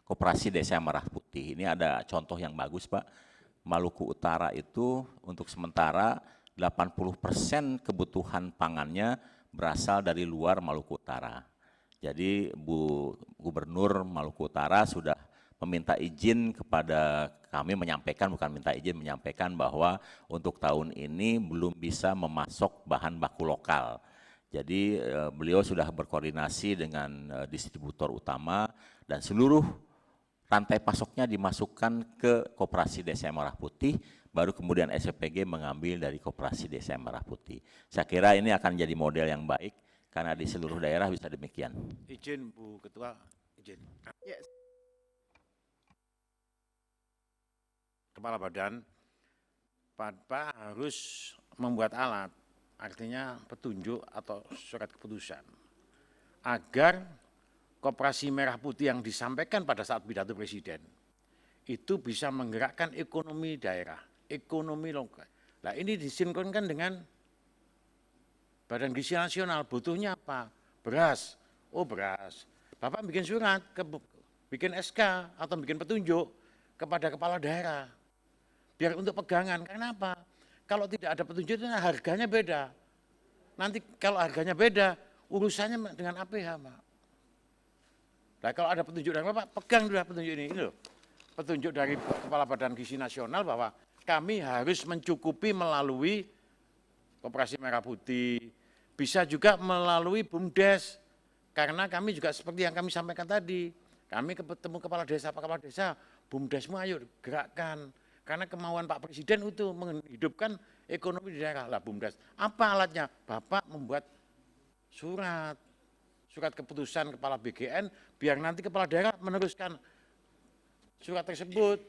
Koperasi Desa Merah Putih. Ini ada contoh yang bagus, Pak. Maluku Utara itu untuk sementara 80% kebutuhan pangannya berasal dari luar Maluku Utara. Jadi Bu Gubernur Maluku Utara sudah meminta izin kepada kami, menyampaikan, bukan minta izin, menyampaikan bahwa untuk tahun ini belum bisa memasok bahan baku lokal. Jadi beliau sudah berkoordinasi dengan distributor utama dan seluruh rantai pasoknya dimasukkan ke Koperasi Desa Merah Putih, baru kemudian SPPG mengambil dari Koperasi Desa Merah Putih. Saya kira ini akan jadi model yang baik, karena di seluruh daerah bisa demikian. Izin Bu Ketua, izin. Yes. Kepala Badan, Bapak harus membuat alat, artinya petunjuk atau surat keputusan, agar Koperasi Merah Putih yang disampaikan pada saat pidato Presiden itu bisa menggerakkan ekonomi daerah, ekonomi lokal. Nah ini disinkronkan dengan Badan Gizi Nasional, butuhnya apa? Beras. Oh beras. Bapak bikin surat, bikin SK atau bikin petunjuk kepada kepala daerah. Biar untuk pegangan, karena apa? Kalau tidak ada petunjuk itu harganya beda. Nanti kalau harganya beda, urusannya dengan APH, Pak. Nah kalau ada petunjuk dari Bapak, pegang dulu petunjuk ini loh. Petunjuk dari Kepala Badan Gizi Nasional bahwa kami harus mencukupi melalui Koperasi Merah Putih, bisa juga melalui BUMDes, karena kami juga seperti yang kami sampaikan tadi, kami ketemu kepala desa, Pak Kepala Desa, BUMDesmu ayo gerakkan, karena kemauan Pak Presiden itu menghidupkan ekonomi di daerah. Lah BUMDes, apa alatnya? Bapak membuat surat keputusan kepala BGN, biar nanti kepala daerah meneruskan surat tersebut.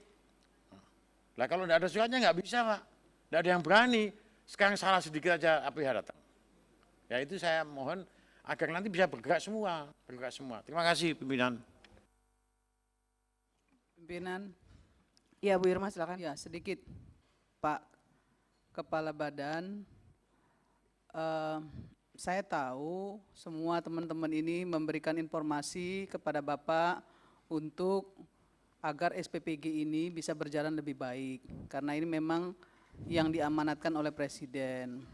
Nah kalau tidak ada suratnya nggak bisa, Pak, tidak ada yang berani. Sekarang salah sedikit aja APH datang. Ya itu saya mohon agar nanti bisa bergerak semua. Terima kasih pimpinan. Pimpinan. Ya Bu Irma silakan. Ya sedikit Pak Kepala Badan, saya tahu semua teman-teman ini memberikan informasi kepada Bapak untuk agar SPPG ini bisa berjalan lebih baik, karena ini memang yang diamanatkan oleh Presiden.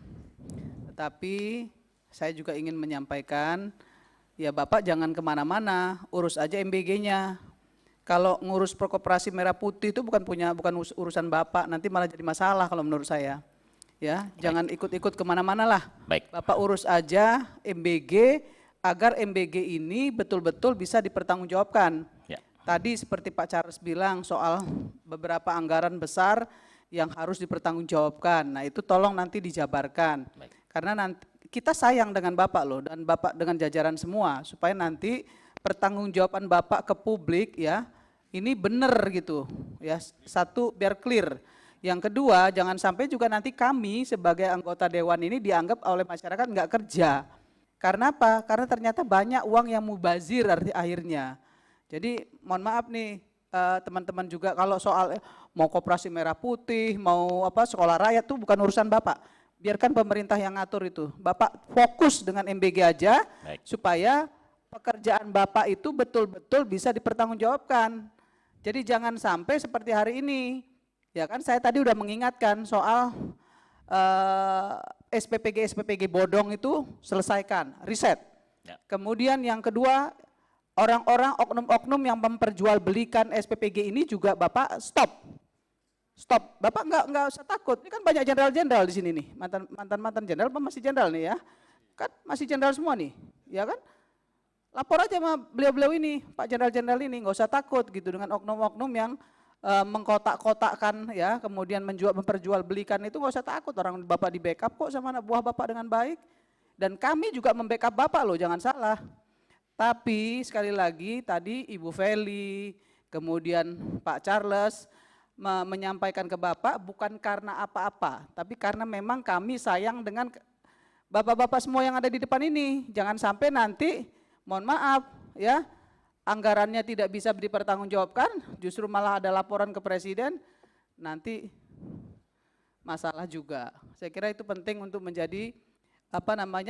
Tetapi saya juga ingin menyampaikan, ya Bapak jangan kemana-mana, urus aja MBG-nya. Kalau ngurus Koperasi Merah Putih itu bukan urusan Bapak, nanti malah jadi masalah kalau menurut saya. Ya, jangan ikut-ikut kemana-mana lah. Baik. Bapak urus aja MBG agar MBG ini betul-betul bisa dipertanggungjawabkan. Ya. Tadi seperti Pak Charles bilang soal beberapa anggaran besar yang harus dipertanggungjawabkan. Nah itu tolong nanti dijabarkan. Baik. Karena nanti kita sayang dengan Bapak loh dan Bapak dengan jajaran semua supaya nanti pertanggungjawaban Bapak ke publik ya ini benar gitu ya. Satu biar clear. Yang kedua, jangan sampai juga nanti kami sebagai anggota dewan ini dianggap oleh masyarakat nggak kerja. Karena apa? Karena ternyata banyak uang yang mubazir akhirnya. Jadi mohon maaf nih teman-teman juga kalau soal mau Koperasi Merah Putih, mau apa sekolah rakyat itu bukan urusan Bapak. Biarkan pemerintah yang ngatur itu. Bapak fokus dengan MBG aja. Baik. Supaya pekerjaan Bapak itu betul-betul bisa dipertanggungjawabkan. Jadi jangan sampai seperti hari ini. Ya kan saya tadi udah mengingatkan soal SPPG bodong itu selesaikan, riset. Ya. Kemudian yang kedua, orang-orang oknum-oknum yang memperjualbelikan SPPG ini juga Bapak stop. Bapak nggak usah takut. Ini kan banyak jenderal-jenderal di sini nih, mantan jenderal, masih jenderal nih ya. Kan masih jenderal semua nih, ya kan? Lapor aja sama beliau-beliau ini, Pak jenderal-jenderal ini, nggak usah takut gitu dengan oknum-oknum yang mengkotak-kotakkan ya, kemudian memperjualbelikan itu nggak usah takut, orang Bapak di backup kok sama anak buah Bapak dengan baik. Dan kami juga membackup Bapak loh, jangan salah. Tapi sekali lagi tadi Ibu Feli, kemudian Pak Charles menyampaikan ke Bapak bukan karena apa-apa, tapi karena memang kami sayang dengan Bapak-bapak semua yang ada di depan ini. Jangan sampai nanti, mohon maaf ya, anggarannya tidak bisa dipertanggungjawabkan, justru malah ada laporan ke Presiden, nanti masalah juga. Saya kira itu penting untuk menjadi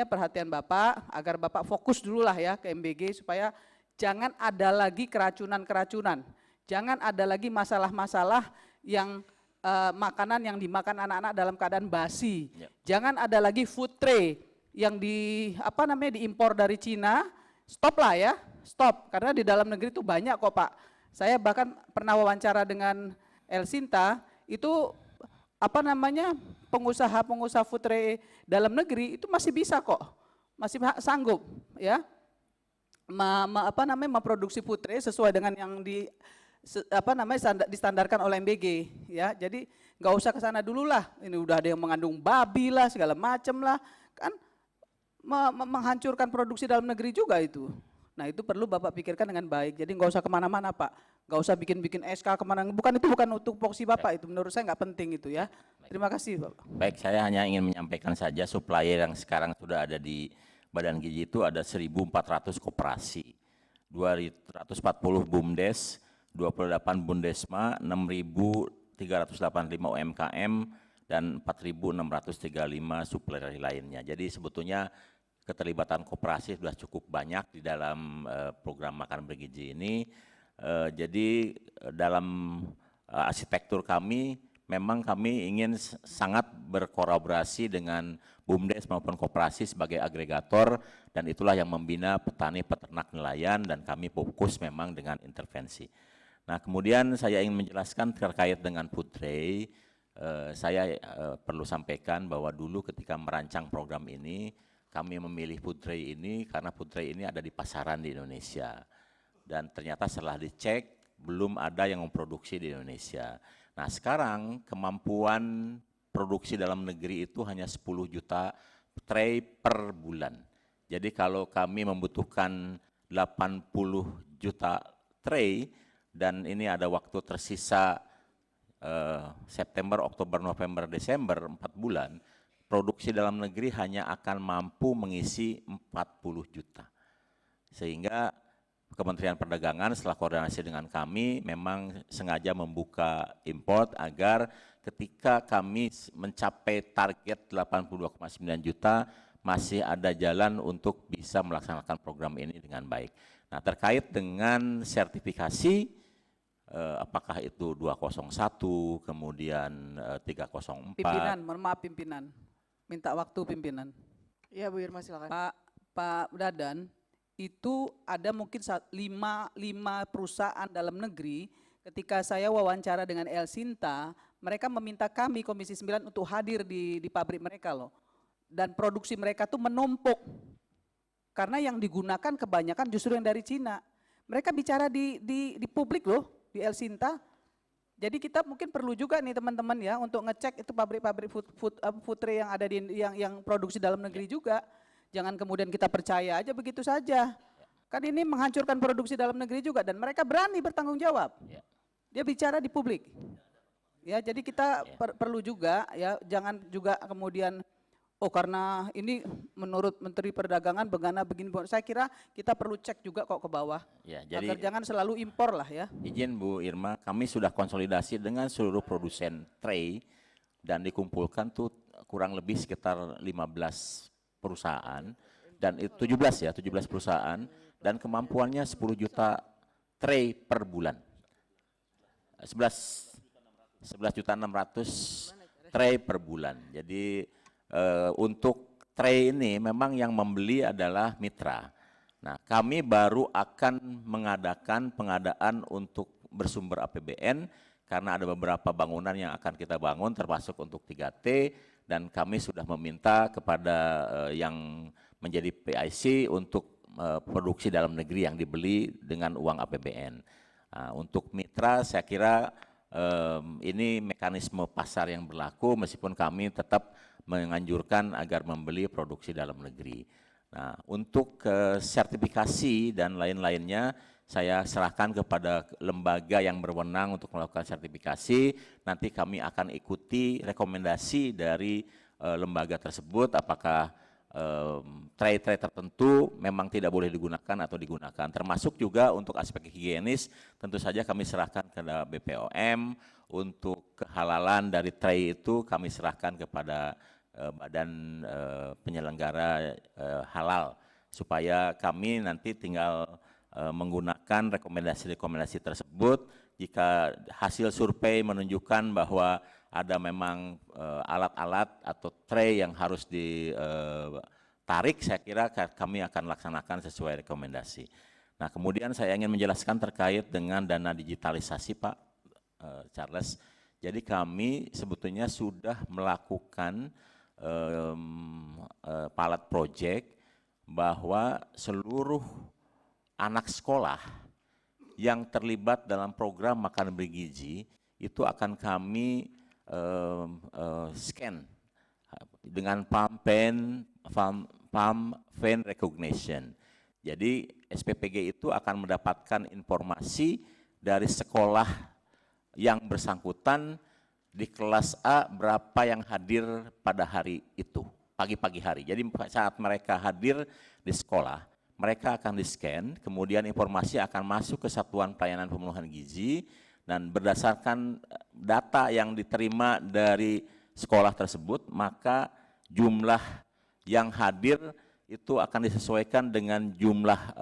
perhatian Bapak, agar Bapak fokus dulu lah ya ke MBG supaya Jangan ada lagi keracunan-keracunan. Jangan ada lagi masalah-masalah yang makanan yang dimakan anak-anak dalam keadaan basi. Ya. Jangan ada lagi food tray yang diimpor dari Cina. Stop lah ya, stop. Karena di dalam negeri itu banyak kok Pak. Saya bahkan pernah wawancara dengan El Sinta, itu pengusaha-pengusaha food tray dalam negeri itu masih bisa kok, masih sanggup ya memproduksi food tray sesuai dengan yang distandarkan oleh MBG ya. Jadi nggak usah ke sana dulu lah. Ini udah ada yang mengandung babi lah, segala macam lah, kan menghancurkan produksi dalam negeri juga itu. Nah itu perlu Bapak pikirkan dengan baik. Jadi nggak usah kemana-mana Pak, nggak usah bikin SK kemana. Bukan untuk voksi Bapak itu. Menurut saya nggak penting itu ya. Terima kasih Bapak. Baik, saya hanya ingin menyampaikan saja supplier yang sekarang sudah ada di Badan Gizi itu ada 1.400 koperasi, 240 BUMDes, 28 Bundesma, 6.385 UMKM, dan 4.635 supplier lainnya. Jadi sebetulnya keterlibatan koperasi sudah cukup banyak di dalam program makan bergizi ini. Jadi dalam arsitektur kami, memang kami ingin sangat berkolaborasi dengan BUMDes maupun koperasi sebagai agregator, dan itulah yang membina petani, peternak, nelayan, dan kami fokus memang dengan intervensi. Nah kemudian saya ingin menjelaskan terkait dengan food tray. Saya perlu sampaikan bahwa dulu ketika merancang program ini, kami memilih food tray ini karena food tray ini ada di pasaran di Indonesia. Dan ternyata setelah dicek, belum ada yang memproduksi di Indonesia. Nah sekarang kemampuan produksi dalam negeri itu hanya 10 juta tray per bulan. Jadi kalau kami membutuhkan 80 juta tray, dan ini ada waktu tersisa September, Oktober, November, Desember, 4 bulan, produksi dalam negeri hanya akan mampu mengisi 40 juta. Sehingga Kementerian Perdagangan setelah koordinasi dengan kami memang sengaja membuka import agar ketika kami mencapai target 82,9 juta masih ada jalan untuk bisa melaksanakan program ini dengan baik. Nah terkait dengan sertifikasi, apakah itu 201 kemudian 304. Pimpinan, mohon maaf pimpinan, minta waktu pimpinan. Ya Bu Irma silakan. Pak Dadan, itu ada mungkin 5 perusahaan dalam negeri. Ketika saya wawancara dengan El Sinta, mereka meminta kami Komisi 9 untuk hadir di pabrik mereka loh. Dan produksi mereka tuh menumpuk. Karena yang digunakan kebanyakan justru yang dari Cina. Mereka bicara di publik loh, di El Sinta. Jadi kita mungkin perlu juga nih teman-teman ya untuk ngecek itu pabrik-pabrik food tray yang ada yang produksi dalam negeri juga. Jangan kemudian kita percaya aja begitu saja. Kan ini menghancurkan produksi dalam negeri juga, dan mereka berani bertanggung jawab. Dia bicara di publik. Ya, jadi kita perlu juga ya, jangan juga kemudian karena ini menurut Menteri Perdagangan begini. Saya kira kita perlu cek juga kok ke bawah. Ya, jadi agar jangan selalu impor lah ya. Izin Bu Irma, kami sudah konsolidasi dengan seluruh produsen tray dan dikumpulkan tuh kurang lebih sekitar 15 perusahaan, dan itu 17 perusahaan, dan kemampuannya 10 juta tray per bulan. 11.600.000 tray per bulan. Jadi untuk tray ini memang yang membeli adalah mitra. Nah, kami baru akan mengadakan pengadaan untuk bersumber APBN karena ada beberapa bangunan yang akan kita bangun termasuk untuk 3T, dan kami sudah meminta kepada yang menjadi PIC untuk produksi dalam negeri yang dibeli dengan uang APBN. Nah, untuk mitra saya kira ini mekanisme pasar yang berlaku meskipun kami tetap menganjurkan agar membeli produksi dalam negeri. Nah, untuk sertifikasi dan lain-lainnya saya serahkan kepada lembaga yang berwenang untuk melakukan sertifikasi. Nanti kami akan ikuti rekomendasi dari lembaga tersebut, apakah tray-tray tertentu memang tidak boleh digunakan atau digunakan. Termasuk juga untuk aspek higienis, tentu saja kami serahkan kepada BPOM. Untuk kehalalan dari tray itu kami serahkan kepada badan penyelenggara halal, supaya kami nanti tinggal menggunakan rekomendasi-rekomendasi tersebut. Jika hasil survei menunjukkan bahwa ada memang alat-alat atau tray yang harus ditarik, saya kira kami akan laksanakan sesuai rekomendasi. Nah, kemudian saya ingin menjelaskan terkait dengan dana digitalisasi, Pak Charles. Jadi kami sebetulnya sudah melakukan pilot project bahwa seluruh anak sekolah yang terlibat dalam program makan bergizi itu akan kami scan dengan palm vein recognition. Jadi SPPG itu akan mendapatkan informasi dari sekolah yang bersangkutan di kelas A berapa yang hadir pada hari itu, pagi-pagi hari. Jadi saat mereka hadir di sekolah, mereka akan di-scan, kemudian informasi akan masuk ke Satuan Pelayanan Pemenuhan Gizi, dan berdasarkan data yang diterima dari sekolah tersebut, maka jumlah yang hadir itu akan disesuaikan dengan jumlah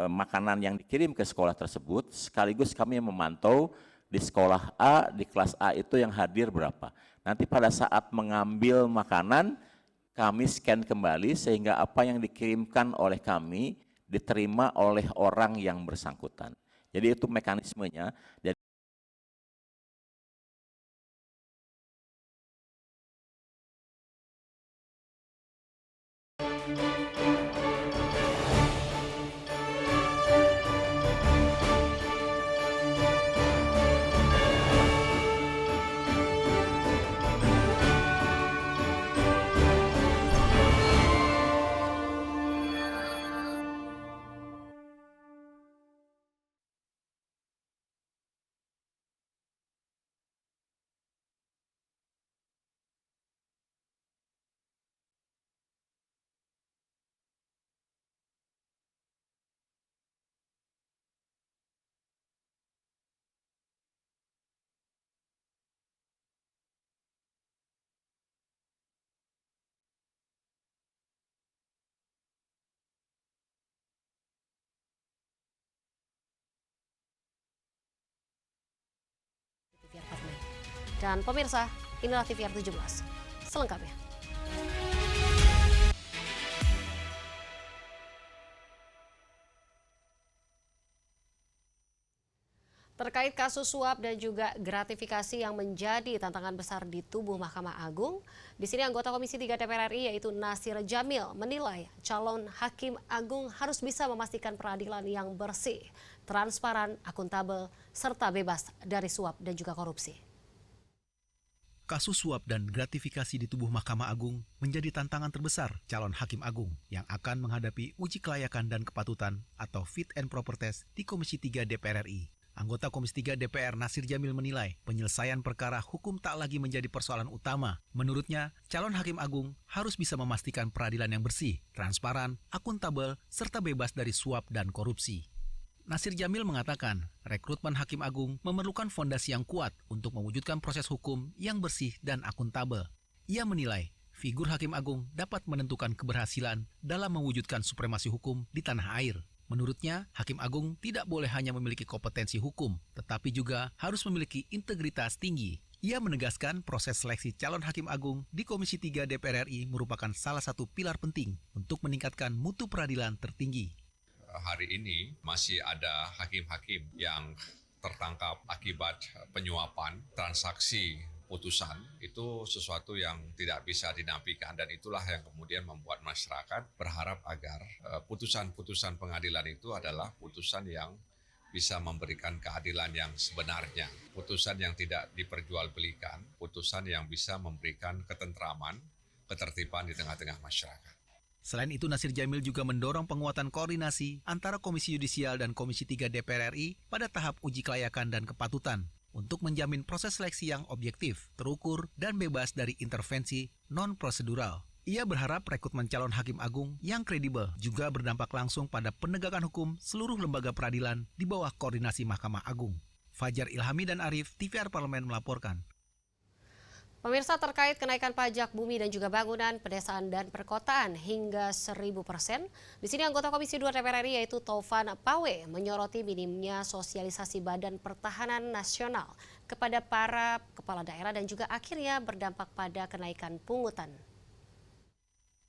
makanan yang dikirim ke sekolah tersebut, sekaligus kami memantau di sekolah A, di kelas A itu yang hadir berapa. Nanti pada saat mengambil makanan, kami scan kembali sehingga apa yang dikirimkan oleh kami diterima oleh orang yang bersangkutan. Jadi itu mekanismenya. Jadi Dan pemirsa, inilah TVR 17 selengkapnya. Terkait kasus suap dan juga gratifikasi yang menjadi tantangan besar di tubuh Mahkamah Agung, di sini anggota Komisi 3 DPR RI yaitu Nasir Jamil menilai calon hakim agung harus bisa memastikan peradilan yang bersih, transparan, akuntabel, serta bebas dari suap dan juga korupsi. Kasus suap dan gratifikasi di tubuh Mahkamah Agung menjadi tantangan terbesar calon hakim agung yang akan menghadapi uji kelayakan dan kepatutan atau fit and proper test di Komisi 3 DPR RI. Anggota Komisi 3 DPR Nasir Jamil menilai penyelesaian perkara hukum tak lagi menjadi persoalan utama. Menurutnya, calon hakim agung harus bisa memastikan peradilan yang bersih, transparan, akuntabel, serta bebas dari suap dan korupsi. Nasir Jamil mengatakan, rekrutmen hakim agung memerlukan fondasi yang kuat untuk mewujudkan proses hukum yang bersih dan akuntabel. Ia menilai, figur hakim agung dapat menentukan keberhasilan dalam mewujudkan supremasi hukum di tanah air. Menurutnya, hakim agung tidak boleh hanya memiliki kompetensi hukum, tetapi juga harus memiliki integritas tinggi. Ia menegaskan proses seleksi calon hakim agung di Komisi 3 DPR RI merupakan salah satu pilar penting untuk meningkatkan mutu peradilan tertinggi. Hari ini masih ada hakim-hakim yang tertangkap akibat penyuapan, transaksi putusan, itu sesuatu yang tidak bisa dinafikan, dan itulah yang kemudian membuat masyarakat berharap agar putusan-putusan pengadilan itu adalah putusan yang bisa memberikan keadilan yang sebenarnya, putusan yang tidak diperjualbelikan, putusan yang bisa memberikan ketentraman, ketertiban di tengah-tengah masyarakat. Selain itu, Nasir Jamil juga mendorong penguatan koordinasi antara Komisi Yudisial dan Komisi 3 DPR RI pada tahap uji kelayakan dan kepatutan untuk menjamin proses seleksi yang objektif, terukur, dan bebas dari intervensi non-prosedural. Ia berharap rekrutmen calon hakim agung yang kredibel juga berdampak langsung pada penegakan hukum seluruh lembaga peradilan di bawah koordinasi Mahkamah Agung. Fajar Ilhami dan Arif, TVR Parlemen melaporkan. Pemirsa, terkait kenaikan pajak bumi dan juga bangunan, pedesaan dan perkotaan hingga 1000%. Di sini anggota Komisi 2 DPR RI yaitu Taufan Pawe menyoroti minimnya sosialisasi Badan Pertahanan Nasional kepada para kepala daerah dan juga akhirnya berdampak pada kenaikan pungutan.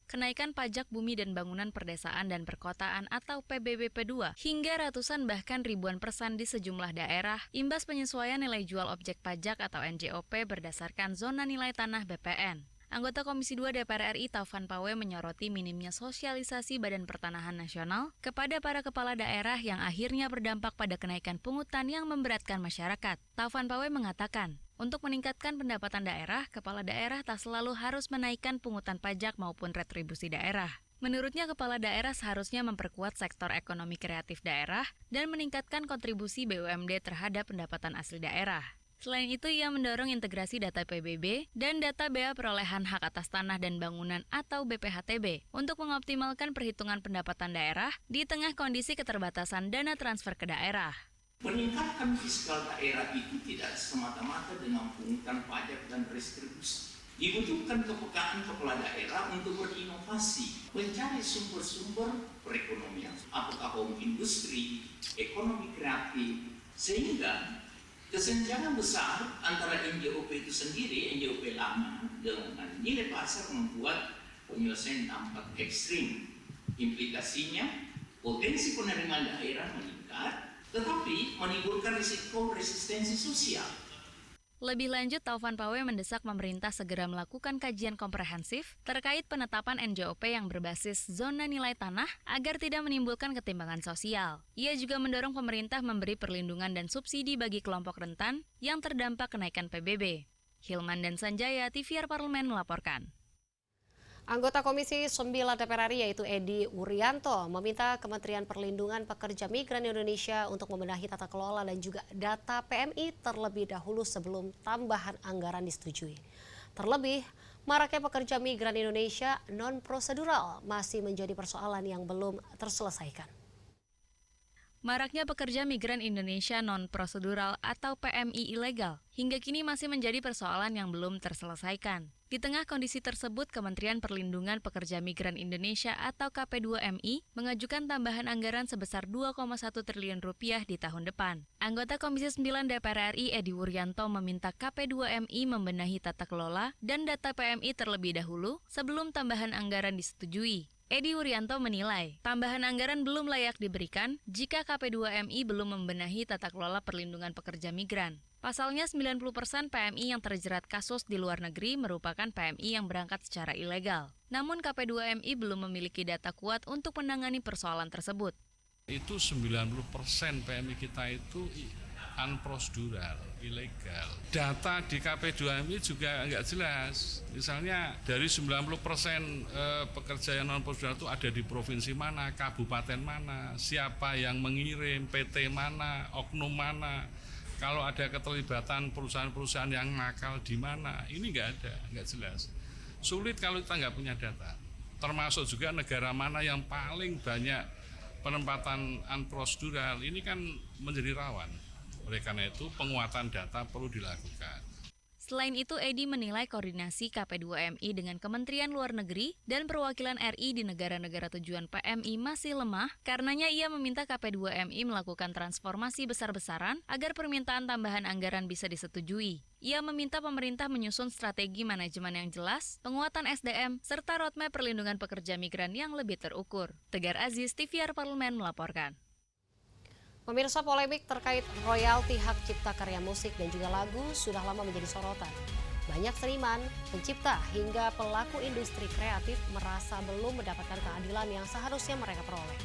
Kenaikan pajak bumi dan bangunan perdesaan dan perkotaan atau PBBP 2 hingga ratusan bahkan ribuan persen di sejumlah daerah imbas penyesuaian nilai jual objek pajak atau NJOP berdasarkan zona nilai tanah BPN. Anggota Komisi 2 DPR RI Taufan Pawe menyoroti minimnya sosialisasi Badan Pertanahan Nasional kepada para kepala daerah yang akhirnya berdampak pada kenaikan pungutan yang memberatkan masyarakat. Taufan Pawe mengatakan, untuk meningkatkan pendapatan daerah, kepala daerah tak selalu harus menaikkan pungutan pajak maupun retribusi daerah. Menurutnya, kepala daerah seharusnya memperkuat sektor ekonomi kreatif daerah dan meningkatkan kontribusi BUMD terhadap pendapatan asli daerah. Selain itu, ia mendorong integrasi data PBB dan data bea perolehan hak atas tanah dan bangunan atau BPHTB untuk mengoptimalkan perhitungan pendapatan daerah di tengah kondisi keterbatasan dana transfer ke daerah. Meningkatkan fiskal daerah itu tidak semata-mata dengan pungutan pajak dan restribusi. Dibutuhkan kepekaan kepala daerah untuk berinovasi, mencari sumber-sumber perekonomian, apakah home industri, ekonomi kreatif, sehingga kesenjangan besar antara NJOP itu sendiri, NJOP lama dengan nilai pasar membuat penyelesaian tampak ekstrim. Implikasinya, potensi penerimaan daerah meningkat, tetapi menimbulkan risiko resistensi sosial. Lebih lanjut, Taufan Pawe mendesak pemerintah segera melakukan kajian komprehensif terkait penetapan NJOP yang berbasis zona nilai tanah agar tidak menimbulkan ketimpangan sosial. Ia juga mendorong pemerintah memberi perlindungan dan subsidi bagi kelompok rentan yang terdampak kenaikan PBB. Hilman dan Sanjaya, TVR Parlemen melaporkan. Anggota Komisi 9 DPR RI yaitu Edi Wuryanto meminta Kementerian Perlindungan Pekerja Migran Indonesia untuk membenahi tata kelola dan juga data PMI terlebih dahulu sebelum tambahan anggaran disetujui. Terlebih, maraknya pekerja migran Indonesia non-prosedural masih menjadi persoalan yang belum terselesaikan. Maraknya pekerja migran Indonesia non-prosedural atau PMI ilegal hingga kini masih menjadi persoalan yang belum terselesaikan. Di tengah kondisi tersebut, Kementerian Perlindungan Pekerja Migran Indonesia atau KP2MI mengajukan tambahan anggaran sebesar 2,1 triliun rupiah di tahun depan. Anggota Komisi 9 DPR RI Edi Wuryanto meminta KP2MI membenahi tata kelola dan data PMI terlebih dahulu sebelum tambahan anggaran disetujui. Edi Wuryanto menilai, tambahan anggaran belum layak diberikan jika KP2MI belum membenahi tata kelola perlindungan pekerja migran. Pasalnya 90% PMI yang terjerat kasus di luar negeri merupakan PMI yang berangkat secara ilegal. Namun KP2MI belum memiliki data kuat untuk menangani persoalan tersebut. Itu 90% PMI kita itu unprocedural, ilegal. Data di KP2MI juga nggak jelas. Misalnya dari 90% pekerja yang non-prosedural itu ada di provinsi mana, kabupaten mana, siapa yang mengirim, PT mana, oknum mana. Kalau ada keterlibatan perusahaan-perusahaan yang nakal di mana, ini nggak ada, nggak jelas. Sulit kalau kita nggak punya data. Termasuk juga negara mana yang paling banyak penempatan unprocedural, ini kan menjadi rawan. Oleh karena itu, penguatan data perlu dilakukan. Selain itu, Edi menilai koordinasi KP2MI dengan Kementerian Luar Negeri dan perwakilan RI di negara-negara tujuan PMI masih lemah, karenanya ia meminta KP2MI melakukan transformasi besar-besaran agar permintaan tambahan anggaran bisa disetujui. Ia meminta pemerintah menyusun strategi manajemen yang jelas, penguatan SDM, serta roadmap perlindungan pekerja migran yang lebih terukur. Tegar Aziz, TVR Parlemen melaporkan. Pemirsa, polemik terkait royalti hak cipta karya musik dan juga lagu sudah lama menjadi sorotan. Banyak seniman, pencipta, hingga pelaku industri kreatif merasa belum mendapatkan keadilan yang seharusnya mereka peroleh.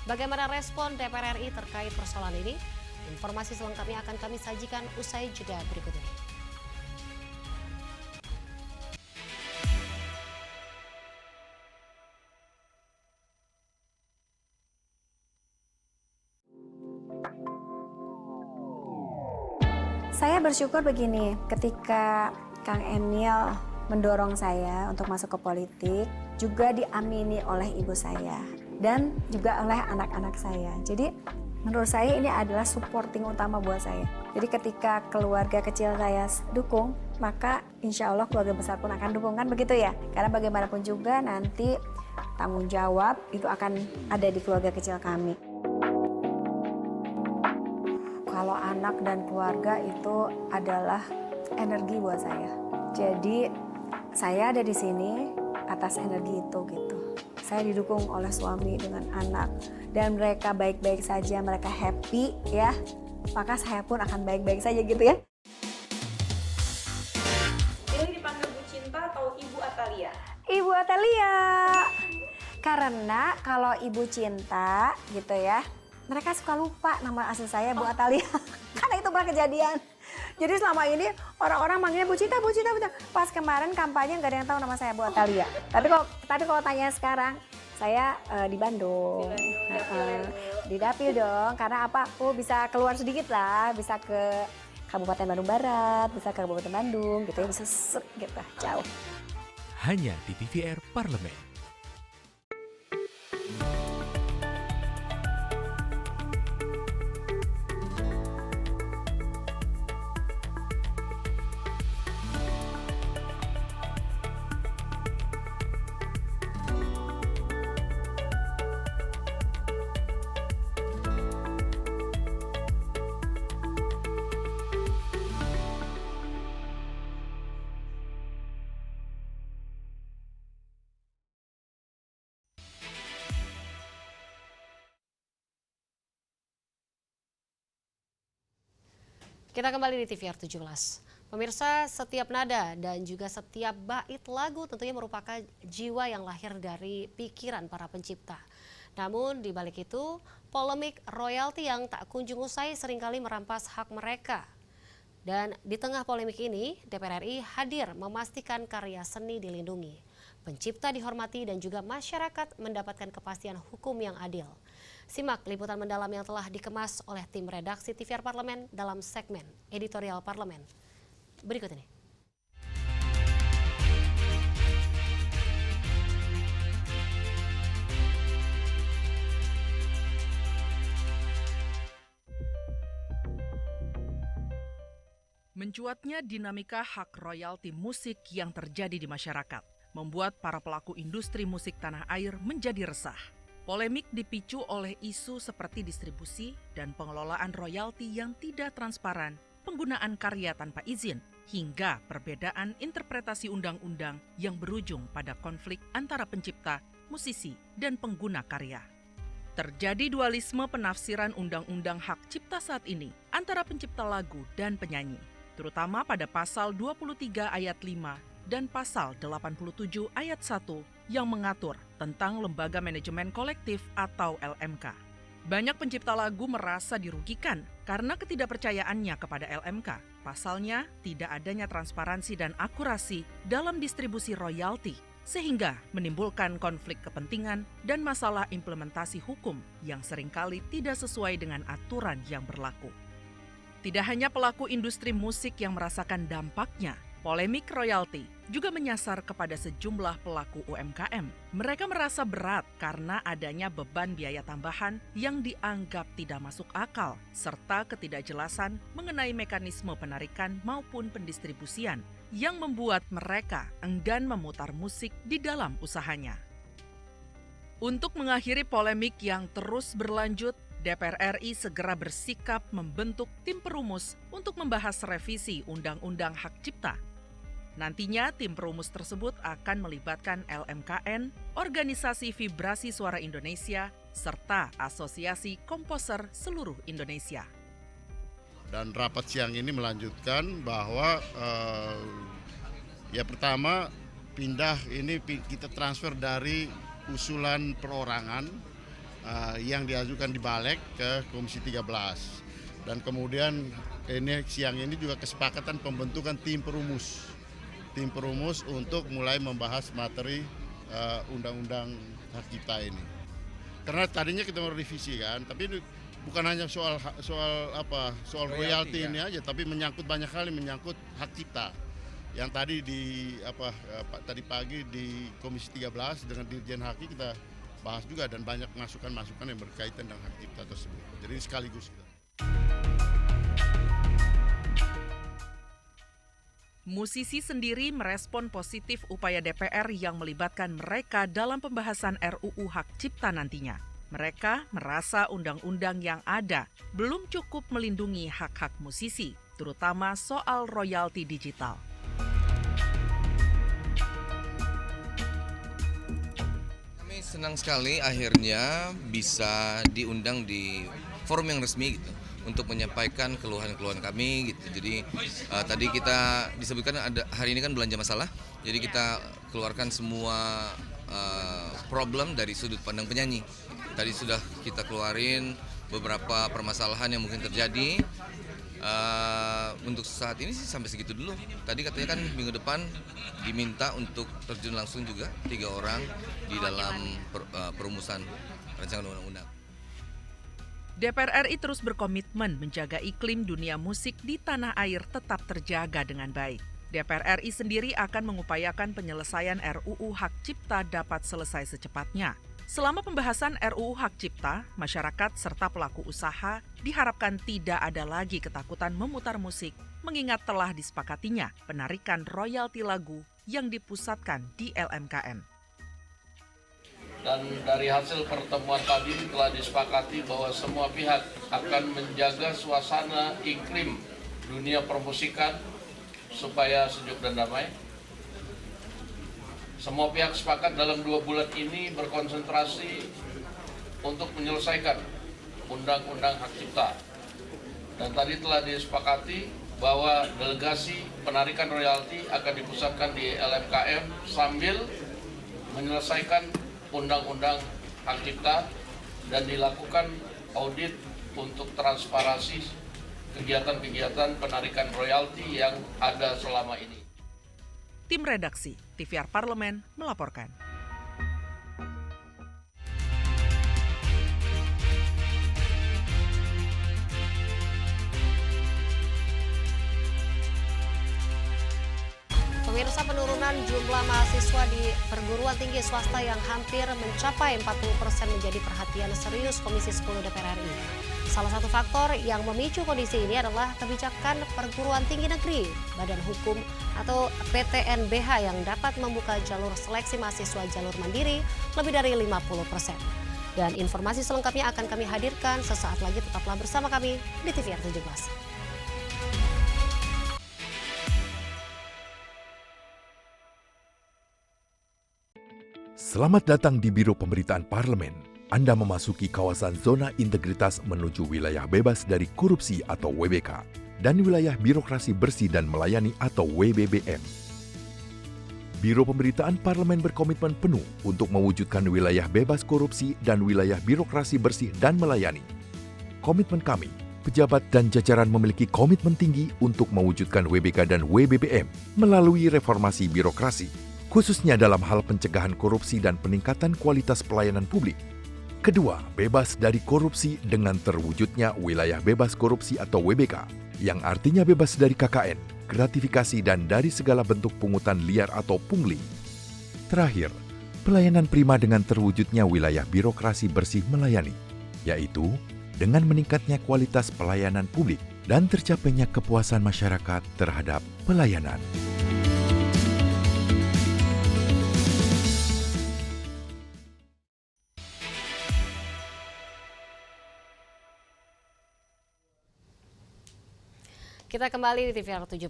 Bagaimana respon DPR RI terkait persoalan ini? Informasi selengkapnya akan kami sajikan usai jeda berikut ini. Saya bersyukur begini, ketika Kang Emil mendorong saya untuk masuk ke politik, juga diamini oleh ibu saya dan juga oleh anak-anak saya. Jadi Menurut saya ini adalah supporting utama buat saya. Jadi ketika keluarga kecil saya dukung, maka insya Allah keluarga besar pun akan dukung, kan begitu ya? Karena bagaimanapun juga nanti tanggung jawab itu akan ada di keluarga kecil kami. Kalau anak dan keluarga itu adalah energi buat saya. Jadi saya ada di sini atas energi itu gitu. Saya didukung oleh suami dengan anak dan mereka baik-baik saja, mereka happy ya. Maka saya pun akan baik-baik saja gitu ya. Pilih dipanggil Bu Cinta atau Ibu Atalia? Ibu Atalia. Karena kalau Ibu Cinta gitu ya, mereka suka lupa nama asli saya Bu Atalia. Karena itu pernah kejadian. Jadi selama ini orang-orang manggilnya Bu Cinta, Bu Cinta, Bu Cinta. Pas kemarin kampanye nggak ada yang tahu nama saya Bu Atalia. Tapi kalau tanya sekarang, saya di Bandung. Di Dapil dong. Karena apa? Aku bisa keluar sedikit lah, bisa ke Kabupaten Bandung Barat, bisa ke Kabupaten Bandung, gitu ya, bisa gitu jauh. Hanya di TVR Parlemen. Kita kembali di TVR 17. Pemirsa, setiap nada dan juga setiap bait lagu tentunya merupakan jiwa yang lahir dari pikiran para pencipta. Namun di balik itu, polemik royalti yang tak kunjung usai seringkali merampas hak mereka. Dan di tengah polemik ini, DPR RI hadir memastikan karya seni dilindungi, pencipta dihormati dan juga masyarakat mendapatkan kepastian hukum yang adil. Simak liputan mendalam yang telah dikemas oleh tim redaksi TVR Parlemen dalam segmen Editorial Parlemen. Berikut ini. Mencuatnya dinamika hak royalti musik yang terjadi di masyarakat membuat para pelaku industri musik tanah air menjadi resah. Polemik dipicu oleh isu seperti distribusi dan pengelolaan royalti yang tidak transparan, penggunaan karya tanpa izin, hingga perbedaan interpretasi undang-undang yang berujung pada konflik antara pencipta, musisi, dan pengguna karya. Terjadi dualisme penafsiran undang-undang hak cipta saat ini antara pencipta lagu dan penyanyi, terutama pada pasal 23 ayat 5 dan pasal 87 ayat 1 yang mengatur tentang lembaga manajemen kolektif atau LMK. Banyak pencipta lagu merasa dirugikan karena ketidakpercayaannya kepada LMK. Pasalnya, tidak adanya transparansi dan akurasi dalam distribusi royalti, sehingga menimbulkan konflik kepentingan dan masalah implementasi hukum yang seringkali tidak sesuai dengan aturan yang berlaku. Tidak hanya pelaku industri musik yang merasakan dampaknya, polemik royalti juga menyasar kepada sejumlah pelaku UMKM. Mereka merasa berat karena adanya beban biaya tambahan yang dianggap tidak masuk akal, serta ketidakjelasan mengenai mekanisme penarikan maupun pendistribusian yang membuat mereka enggan memutar musik di dalam usahanya. Untuk mengakhiri polemik yang terus berlanjut, DPR RI segera bersikap membentuk tim perumus untuk membahas revisi Undang-Undang Hak Cipta. Nantinya tim perumus tersebut akan melibatkan LMKN, Organisasi Vibrasi Suara Indonesia, serta Asosiasi Komposer Seluruh Indonesia. Dan rapat siang ini melanjutkan bahwa ya pertama kita transfer dari usulan perorangan yang diajukan di Balek ke Komisi 13. Dan kemudian siang ini juga kesepakatan pembentukan tim perumus untuk mulai membahas materi Undang-Undang Hak Cipta ini. Karena tadinya kita mau revisi kan, tapi bukan hanya soal royalti ini aja, tapi menyangkut banyak hal, menyangkut hak cipta. Yang tadi tadi pagi di Komisi 13 dengan Dirjen Haki kita bahas juga dan banyak masukan-masukan yang berkaitan dengan hak cipta tersebut. Jadi ini sekaligus kita. Musisi sendiri merespon positif upaya DPR yang melibatkan mereka dalam pembahasan RUU Hak Cipta nantinya. Mereka merasa undang-undang yang ada belum cukup melindungi hak-hak musisi, terutama soal royalti digital. Kami senang sekali akhirnya bisa diundang di forum yang resmi gitu, untuk menyampaikan keluhan-keluhan kami gitu. Jadi tadi kita disebutkan hari ini kan belanja masalah, jadi kita keluarkan semua problem dari sudut pandang penyanyi. Tadi sudah kita keluarin beberapa permasalahan yang mungkin terjadi. Untuk saat ini sih sampai segitu dulu. Tadi katanya kan minggu depan diminta untuk terjun langsung juga 3 orang di dalam perumusan rancangan undang-undang. DPR RI terus berkomitmen menjaga iklim dunia musik di tanah air tetap terjaga dengan baik. DPR RI sendiri akan mengupayakan penyelesaian RUU Hak Cipta dapat selesai secepatnya. Selama pembahasan RUU Hak Cipta, masyarakat serta pelaku usaha diharapkan tidak ada lagi ketakutan memutar musik, mengingat telah disepakatinya penarikan royalti lagu yang dipusatkan di LMKN. Dan dari hasil pertemuan tadi telah disepakati bahwa semua pihak akan menjaga suasana iklim dunia permusikan supaya sejuk dan damai. Semua pihak sepakat dalam 2 bulan ini berkonsentrasi untuk menyelesaikan Undang-Undang Hak Cipta. Dan tadi telah disepakati bahwa delegasi penarikan royalti akan dipusatkan di LMKM sambil menyelesaikan Undang-Undang Hak Cipta dan dilakukan audit untuk transparansi kegiatan-kegiatan penarikan royalti yang ada selama ini. Tim redaksi TVR Parlemen melaporkan. Pemirsa, penurunan jumlah mahasiswa di perguruan tinggi swasta yang hampir mencapai 40% menjadi perhatian serius Komisi 10 DPR RI. Salah satu faktor yang memicu kondisi ini adalah kebijakan perguruan tinggi negeri, Badan Hukum atau PTNBH yang dapat membuka jalur seleksi mahasiswa jalur mandiri lebih dari 50%. Dan informasi selengkapnya akan kami hadirkan sesaat lagi, tetaplah bersama kami di TVR 17. Selamat datang di Biro Pemberitaan Parlemen. Anda memasuki kawasan zona integritas menuju wilayah bebas dari korupsi atau WBK dan wilayah birokrasi bersih dan melayani atau WBBM. Biro Pemberitaan Parlemen berkomitmen penuh untuk mewujudkan wilayah bebas korupsi dan wilayah birokrasi bersih dan melayani. Komitmen kami, pejabat dan jajaran memiliki komitmen tinggi untuk mewujudkan WBK dan WBBM melalui reformasi birokrasi, khususnya dalam hal pencegahan korupsi dan peningkatan kualitas pelayanan publik. Kedua, bebas dari korupsi dengan terwujudnya wilayah bebas korupsi atau WBK, yang artinya bebas dari KKN, gratifikasi dan dari segala bentuk pungutan liar atau pungli. Terakhir, pelayanan prima dengan terwujudnya wilayah birokrasi bersih melayani, yaitu dengan meningkatnya kualitas pelayanan publik dan tercapainya kepuasan masyarakat terhadap pelayanan. Kita kembali di TVR 17.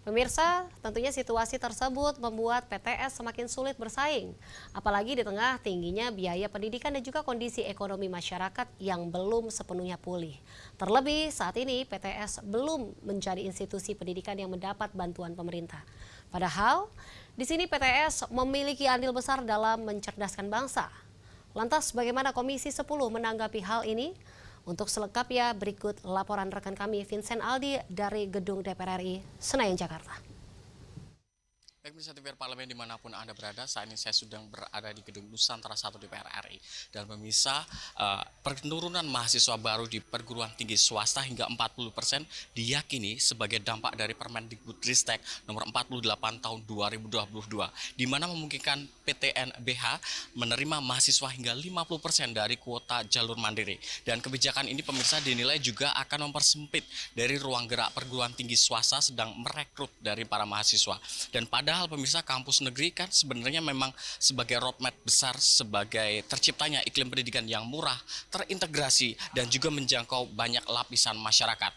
Pemirsa, tentunya situasi tersebut membuat PTS semakin sulit bersaing. Apalagi di tengah tingginya biaya pendidikan dan juga kondisi ekonomi masyarakat yang belum sepenuhnya pulih. Terlebih saat ini PTS belum menjadi institusi pendidikan yang mendapat bantuan pemerintah. Padahal di sini PTS memiliki andil besar dalam mencerdaskan bangsa. Lantas bagaimana Komisi 10 menanggapi hal ini? Untuk selengkapnya berikut laporan rekan kami Vincent Aldi dari Gedung DPR RI Senayan, Jakarta. Baik pemirsa TVR Parlemen dimanapun Anda berada, saat ini saya sedang berada di Gedung Nusantara 1 DPR RI. Dan pemirsa, penurunan mahasiswa baru di perguruan tinggi swasta hingga 40% diyakini sebagai dampak dari Permendikbudristek nomor 48 tahun 2022, di mana memungkinkan PTN-BH menerima mahasiswa hingga 50% dari kuota jalur mandiri. Dan kebijakan ini pemirsa dinilai juga akan mempersempit dari ruang gerak perguruan tinggi swasta sedang merekrut dari para mahasiswa. Dan padahal pemirsa, kampus negeri kan sebenarnya memang sebagai roadmap besar sebagai terciptanya iklim pendidikan yang murah, terintegrasi dan juga menjangkau banyak lapisan masyarakat.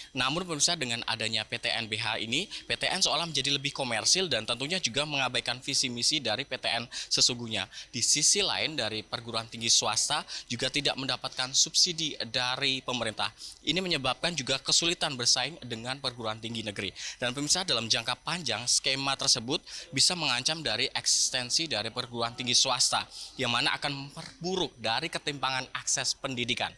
Namun pemirsa, dengan adanya PTN-BH ini, PTN seolah menjadi lebih komersil dan tentunya juga mengabaikan visi misi dari PTN sesungguhnya. Di sisi lain, dari perguruan tinggi swasta juga tidak mendapatkan subsidi dari pemerintah. Ini menyebabkan juga kesulitan bersaing dengan perguruan tinggi negeri. Dan pemirsa, dalam jangka panjang, skema tersebut bisa mengancam dari eksistensi dari perguruan tinggi swasta, yang mana akan memperburuk dari ketimpangan akses pendidikan.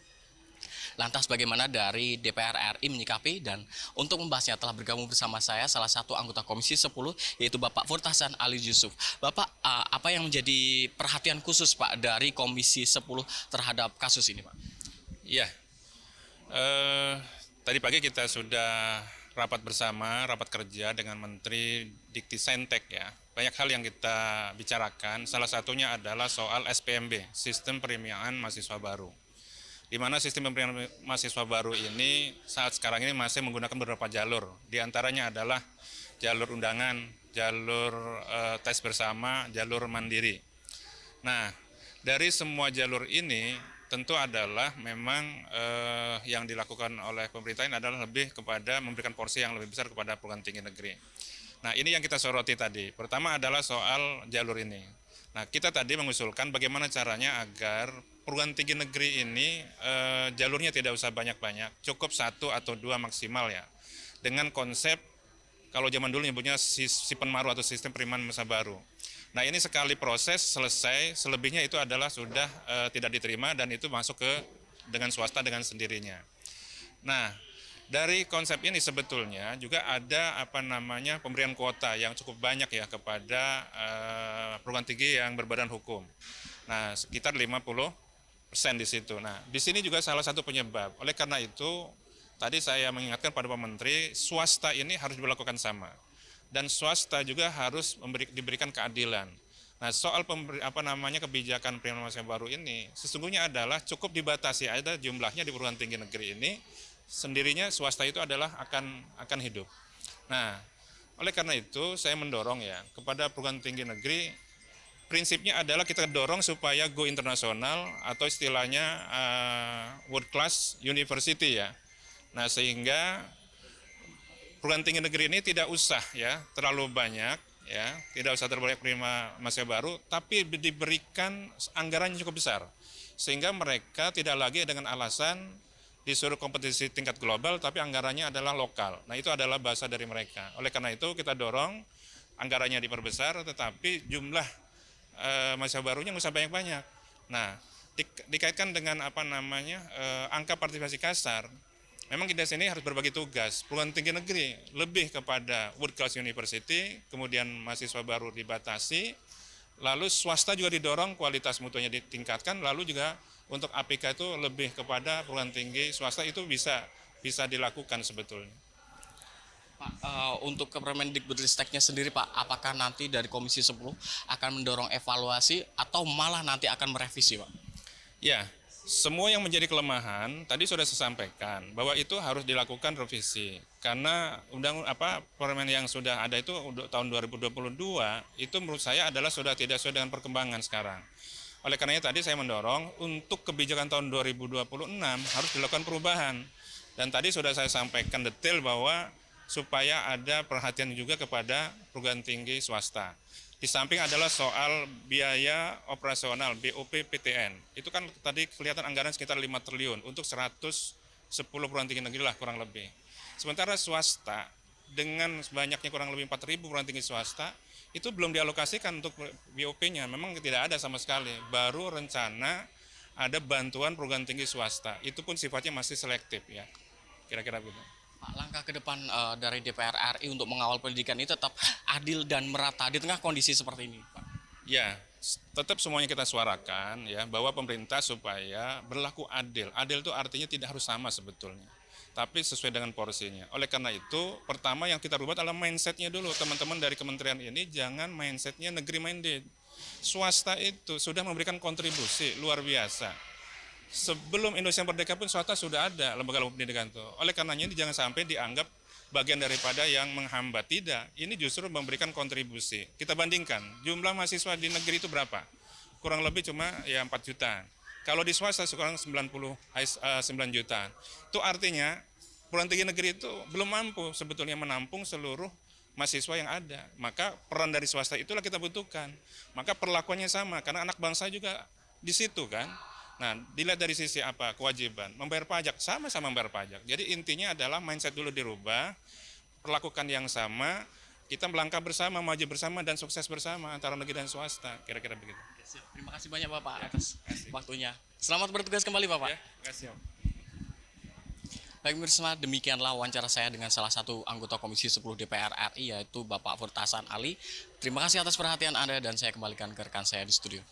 Lantas bagaimana dari DPR RI menyikapi, dan untuk membahasnya telah bergabung bersama saya salah satu anggota Komisi 10 yaitu Bapak Furtasan Ali Yusuf. Bapak, apa yang menjadi perhatian khusus Pak dari Komisi 10 terhadap kasus ini Pak? Iya, tadi pagi kita sudah rapat bersama, rapat kerja dengan Menteri Diktisaintek ya. Banyak hal yang kita bicarakan, salah satunya adalah soal SPMB, Sistem Penerimaan Mahasiswa Baru. Di mana sistem pemberian mahasiswa baru ini saat sekarang ini masih menggunakan beberapa jalur. Di antaranya adalah jalur undangan, jalur tes bersama, jalur mandiri. Nah, dari semua jalur ini tentu adalah memang yang dilakukan oleh pemerintah ini adalah lebih kepada memberikan porsi yang lebih besar kepada perguruan tinggi negeri. Nah, ini yang kita soroti tadi. Pertama adalah soal jalur ini. Nah, kita tadi mengusulkan bagaimana caranya agar perguruan tinggi negeri ini jalurnya tidak usah banyak-banyak, cukup 1 atau 2 maksimal ya. Dengan konsep, kalau zaman dulu nyebutnya SIPENMARU atau Sistem Penerimaan Mahasiswa Baru. Nah, ini sekali proses selesai, selebihnya itu adalah sudah tidak diterima dan itu masuk ke dengan swasta dengan sendirinya. Nah, dari konsep ini sebetulnya juga ada pemberian kuota yang cukup banyak ya kepada perguruan tinggi yang berbadan hukum. Nah, sekitar 50% di situ. Nah, di sini juga salah satu penyebab. Oleh karena itu, tadi saya mengingatkan pada Pak Menteri, swasta ini harus dilakukan sama. Dan swasta juga harus diberikan keadilan. Nah, soal kebijakan penerimaan mahasiswa baru ini, sesungguhnya adalah cukup dibatasi ada jumlahnya di perguruan tinggi negeri ini, sendirinya swasta itu adalah akan hidup. Nah, oleh karena itu saya mendorong ya kepada perguruan tinggi negeri, prinsipnya adalah kita dorong supaya go internasional atau istilahnya world class university ya. Nah, sehingga perguruan tinggi negeri ini tidak usah ya terlalu banyak ya, tidak usah terlalu banyak penerima mahasiswa baru, tapi diberikan anggaran yang cukup besar sehingga mereka tidak lagi dengan alasan disuruh kompetisi tingkat global tapi anggarannya adalah lokal. Nah, itu adalah bahasa dari mereka. Oleh karena itu kita dorong anggarannya diperbesar, tetapi jumlah mahasiswa barunya nggak usah banyak-banyak. Nah, dikaitkan dengan angka partisipasi kasar, memang kita sini harus berbagi tugas. Perguruan tinggi negeri lebih kepada world class university, kemudian mahasiswa baru dibatasi, lalu swasta juga didorong kualitas mutunya ditingkatkan, lalu juga untuk APK itu lebih kepada perguruan tinggi swasta itu bisa dilakukan sebetulnya. Pak, untuk Permendikbudristeknya sendiri Pak, apakah nanti dari Komisi 10 akan mendorong evaluasi atau malah nanti akan merevisi Pak? Ya, semua yang menjadi kelemahan tadi sudah saya sampaikan bahwa itu harus dilakukan revisi karena permen yang sudah ada itu tahun 2022 itu menurut saya adalah sudah tidak sesuai dengan perkembangan sekarang. Oleh karenanya tadi saya mendorong untuk kebijakan tahun 2026 harus dilakukan perubahan. Dan tadi sudah saya sampaikan detail bahwa supaya ada perhatian juga kepada perguruan tinggi swasta. Di samping adalah soal biaya operasional BOP PTN. Itu kan tadi kelihatan anggaran sekitar 5 triliun untuk 110 perguruan tinggi negeri lah kurang lebih. Sementara swasta dengan banyaknya kurang lebih 4.000 perguruan tinggi swasta itu belum dialokasikan untuk BOP-nya. Memang tidak ada sama sekali. Baru rencana ada bantuan perguruan tinggi swasta. Itu pun sifatnya masih selektif ya. Kira-kira begitu. Pak, langkah ke depan dari DPR RI untuk mengawal pendidikan ini tetap adil dan merata di tengah kondisi seperti ini, Pak. Ya, tetap semuanya kita suarakan ya bahwa pemerintah supaya berlaku adil. Adil itu artinya tidak harus sama sebetulnya, tapi sesuai dengan porsinya. Oleh karena itu, pertama yang kita rubah adalah mindsetnya dulu. Teman-teman dari kementerian ini jangan mindsetnya negeri minded. Swasta itu sudah memberikan kontribusi luar biasa. Sebelum Indonesia merdeka pun swasta sudah ada lembaga-lembaga pendidikan itu. Oleh karenanya ini jangan sampai dianggap bagian daripada yang menghambat. Tidak, ini justru memberikan kontribusi. Kita bandingkan, jumlah mahasiswa di negeri itu berapa? Kurang lebih cuma ya 4 juta. Kalau di swasta sekarang 9 juta. Itu artinya perguruan tinggi negeri itu belum mampu sebetulnya menampung seluruh mahasiswa yang ada. Maka peran dari swasta itulah kita butuhkan. Maka perlakuannya sama, karena anak bangsa juga di situ kan. Nah, dilihat dari sisi apa? Kewajiban. Membayar pajak, sama-sama membayar pajak. Jadi intinya adalah mindset dulu dirubah, perlakukan yang sama, kita melangkah bersama, maju bersama, dan sukses bersama antara negeri dan swasta. Kira-kira begitu. Terima kasih banyak Bapak atas waktunya. Selamat bertugas kembali Bapak. Terima kasih. Baik pemirsa, demikianlah wawancara saya dengan salah satu anggota Komisi 10 DPR RI, yaitu Bapak Furtasan Ali. Terima kasih atas perhatian Anda dan saya kembalikan ke rekan saya di studio.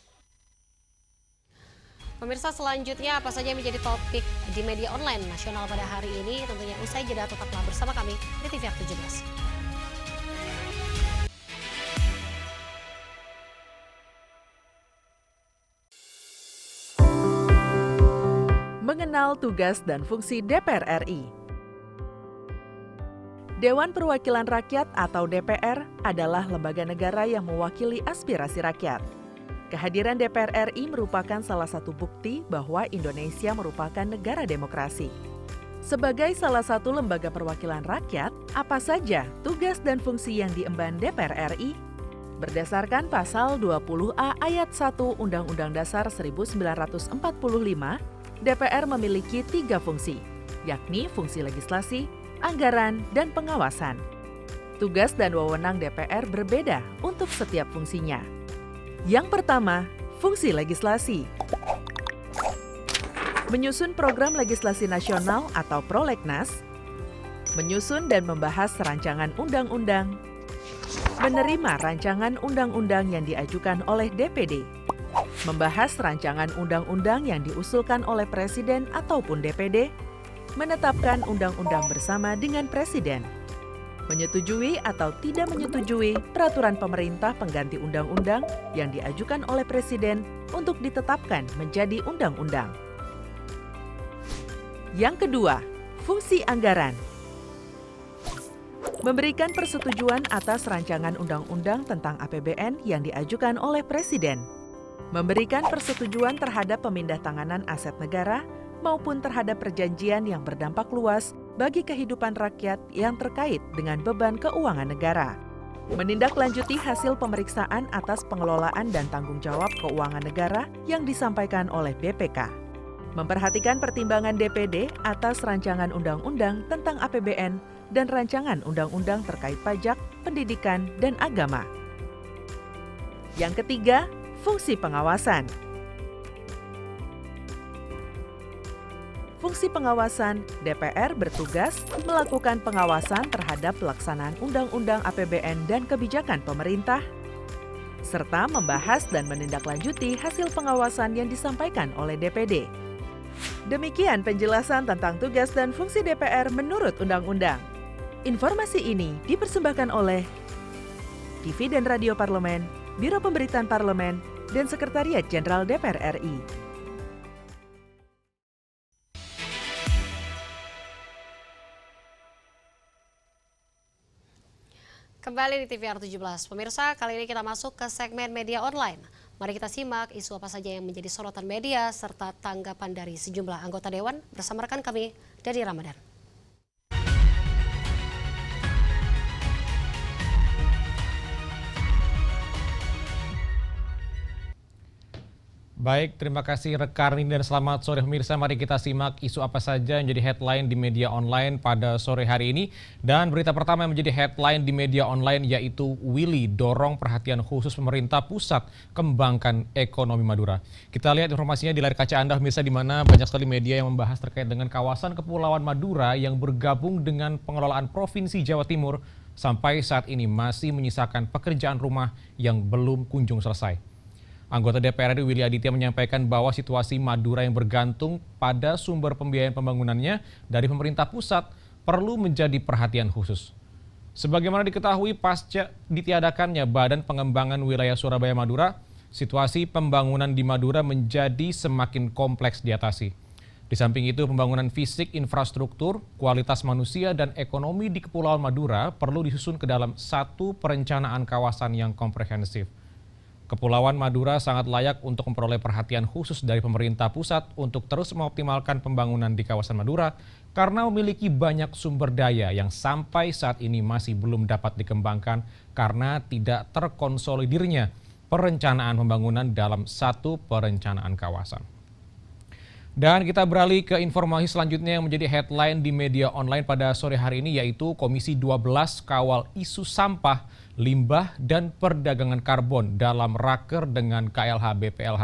Pemirsa, selanjutnya apa saja yang menjadi topik di media online nasional pada hari ini? Tentunya usai jeda, tetaplah bersama kami di TVR 17. Mengenal tugas dan fungsi DPR RI. Dewan Perwakilan Rakyat atau DPR adalah lembaga negara yang mewakili aspirasi rakyat. Kehadiran DPR RI merupakan salah satu bukti bahwa Indonesia merupakan negara demokrasi. Sebagai salah satu lembaga perwakilan rakyat, apa saja tugas dan fungsi yang diemban DPR RI? Berdasarkan pasal 20A ayat 1 Undang-Undang Dasar 1945, DPR memiliki 3 fungsi, yakni fungsi legislasi, anggaran, dan pengawasan. Tugas dan wewenang DPR berbeda untuk setiap fungsinya. Yang pertama, fungsi legislasi. Menyusun program legislasi nasional atau prolegnas, menyusun dan membahas rancangan undang-undang, menerima rancangan undang-undang yang diajukan oleh DPD, membahas rancangan undang-undang yang diusulkan oleh Presiden ataupun DPD, menetapkan undang-undang bersama dengan Presiden, menyetujui atau tidak menyetujui peraturan pemerintah pengganti undang-undang yang diajukan oleh Presiden untuk ditetapkan menjadi undang-undang. Yang kedua, fungsi anggaran. Memberikan persetujuan atas rancangan undang-undang tentang APBN yang diajukan oleh Presiden. Memberikan persetujuan terhadap pemindahtanganan aset negara maupun terhadap perjanjian yang berdampak luas bagi kehidupan rakyat yang terkait dengan beban keuangan negara. Menindaklanjuti hasil pemeriksaan atas pengelolaan dan tanggung jawab keuangan negara yang disampaikan oleh BPK. Memperhatikan pertimbangan DPD atas rancangan undang-undang tentang APBN dan rancangan undang-undang terkait pajak, pendidikan, dan agama. Yang ketiga, fungsi pengawasan. Fungsi pengawasan, DPR bertugas melakukan pengawasan terhadap pelaksanaan Undang-Undang APBN dan kebijakan pemerintah, serta membahas dan menindaklanjuti hasil pengawasan yang disampaikan oleh DPD. Demikian penjelasan tentang tugas dan fungsi DPR menurut Undang-Undang. Informasi ini dipersembahkan oleh TV dan Radio Parlemen, Biro Pemberitaan Parlemen, dan Sekretariat Jenderal DPR RI. Kembali di TVR 17. Pemirsa, kali ini kita masuk ke segmen media online. Mari kita simak isu apa saja yang menjadi sorotan media serta tanggapan dari sejumlah anggota Dewan bersama rekan kami, Dedi Ramadan. Baik, terima kasih rekan Rini dan selamat sore pemirsa. Mari kita simak isu apa saja yang menjadi headline di media online pada sore hari ini. Dan berita pertama yang menjadi headline di media online yaitu Willy dorong perhatian khusus pemerintah pusat kembangkan ekonomi Madura. Kita lihat informasinya di layar kaca Anda pemirsa, di mana banyak sekali media yang membahas terkait dengan kawasan Kepulauan Madura yang bergabung dengan pengelolaan Provinsi Jawa Timur sampai saat ini masih menyisakan pekerjaan rumah yang belum kunjung selesai. Anggota DPR RI Willy Aditya menyampaikan bahwa situasi Madura yang bergantung pada sumber pembiayaan pembangunannya dari pemerintah pusat perlu menjadi perhatian khusus. Sebagaimana diketahui pasca ditiadakannya Badan Pengembangan Wilayah Surabaya Madura, situasi pembangunan di Madura menjadi semakin kompleks diatasi. Di samping itu, pembangunan fisik, infrastruktur, kualitas manusia, dan ekonomi di Kepulauan Madura perlu disusun ke dalam satu perencanaan kawasan yang komprehensif. Kepulauan Madura sangat layak untuk memperoleh perhatian khusus dari pemerintah pusat untuk terus mengoptimalkan pembangunan di kawasan Madura karena memiliki banyak sumber daya yang sampai saat ini masih belum dapat dikembangkan karena tidak terkonsolidirnya perencanaan pembangunan dalam satu perencanaan kawasan. Dan kita beralih ke informasi selanjutnya yang menjadi headline di media online pada sore hari ini, yaitu Komisi 12 kawal isu sampah, limbah, dan perdagangan karbon dalam raker dengan KLH BPLH.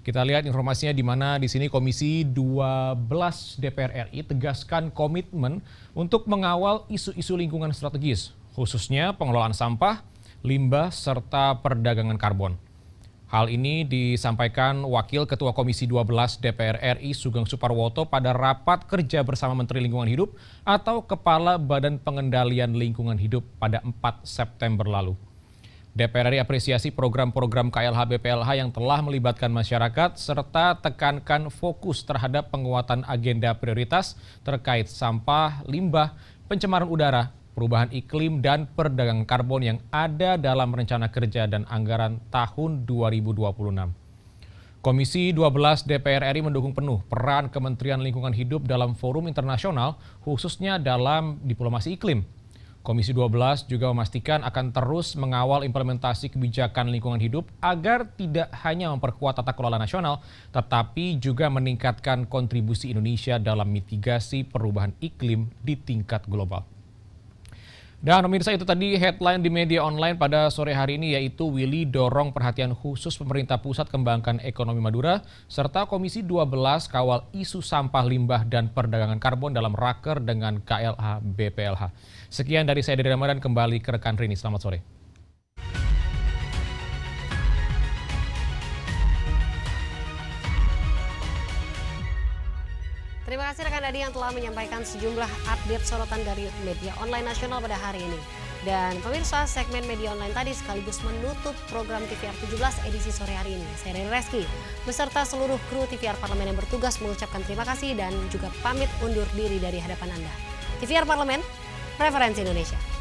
Kita lihat informasinya di mana di sini Komisi 12 DPR RI tegaskan komitmen untuk mengawal isu-isu lingkungan strategis, khususnya pengelolaan sampah, limbah, serta perdagangan karbon. Hal ini disampaikan Wakil Ketua Komisi 12 DPR RI Sugeng Suparwoto pada rapat kerja bersama Menteri Lingkungan Hidup atau Kepala Badan Pengendalian Lingkungan Hidup pada 4 September lalu. DPR RI apresiasi program-program KLH BPLH yang telah melibatkan masyarakat serta tekankan fokus terhadap penguatan agenda prioritas terkait sampah, limbah, pencemaran udara, perubahan iklim, dan perdagangan karbon yang ada dalam rencana kerja dan anggaran tahun 2026. Komisi 12 DPR RI mendukung penuh peran Kementerian Lingkungan Hidup dalam forum internasional, khususnya dalam diplomasi iklim. Komisi 12 juga memastikan akan terus mengawal implementasi kebijakan lingkungan hidup agar tidak hanya memperkuat tata kelola nasional, tetapi juga meningkatkan kontribusi Indonesia dalam mitigasi perubahan iklim di tingkat global. Dan pemirsa, itu tadi headline di media online pada sore hari ini, yaitu Willy dorong perhatian khusus pemerintah pusat kembangkan ekonomi Madura, serta Komisi 12 kawal isu sampah, limbah, dan perdagangan karbon dalam raker dengan KLH BPLH. Sekian dari saya dari Ramadan, kembali ke rekan Rini. Selamat sore. Terima kasih rekan Adi yang telah menyampaikan sejumlah update sorotan dari media online nasional pada hari ini. Dan pemirsa, segmen media online tadi sekaligus menutup program TVR 17 edisi sore hari ini. Saya Reni Reski beserta seluruh kru TVR Parlemen yang bertugas mengucapkan terima kasih dan juga pamit undur diri dari hadapan Anda. TVR Parlemen, referensi Indonesia.